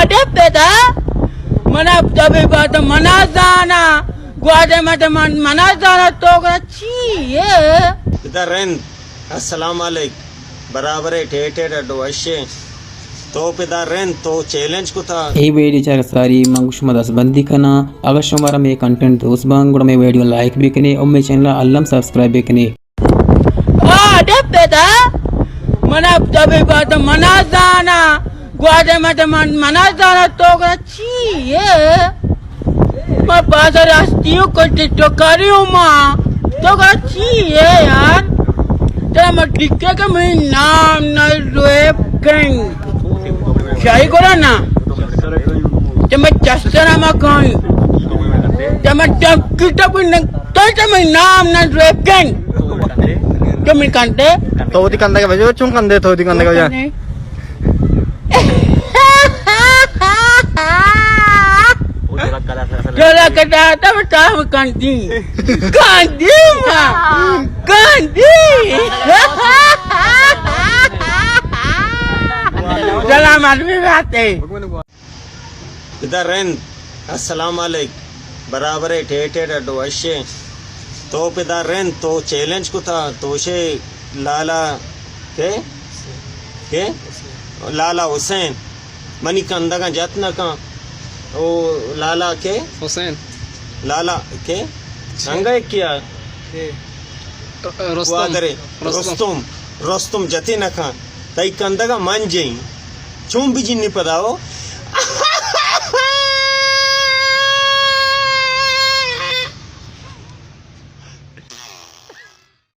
Ada peda mana tabi baat mana zana guade mate mana zana to gachi ye इधर rain अस्सलाम वालेकुम बराबर है ठेठे डो अशे तो पिता रेन तो चैलेंज को था ये वीडियो चार सारी मंगुशमा दस बंदी करना अगर शुमारा में कंटेंट दोस्त बांग गुड़ा में वीडियो लाइक भी करें और मेरे चैनल अल्लाह सब्सक्राइब भी करें ada peda mana tabi baat mana zana guade mate mana zana to gachi ye मैं पास रास्ती हूँ कुछ तो करी हूँ माँ तो अच्छी है यार तेरा मैं टिक्के का मेरी नाम न रेप किंग शाही करो ना जब मैं चस्तर ना कहीं जब मैं कितना कोई न तो जब मैं नाम न रेप किंग जो मैं कंटे तो वो दिखाने का वजह चुन कंधे तो दिखाने का वजह Jola kata tahu tahu kanti, kanti mah, kanti. Selamat berhati. इधर रेन अस्सलाम वालेकुम बराबर है ठेठे डो अशे तो पिता रेन तो चैलेंज को था तो शे लाला के लाला हुसैन मनी कंदा का जतना का ओ लाला के हुसैन लाला के संगे किया रोस्तुम जती न खा तई कंदा का मन जई चुम भी जिन्नी पदाओ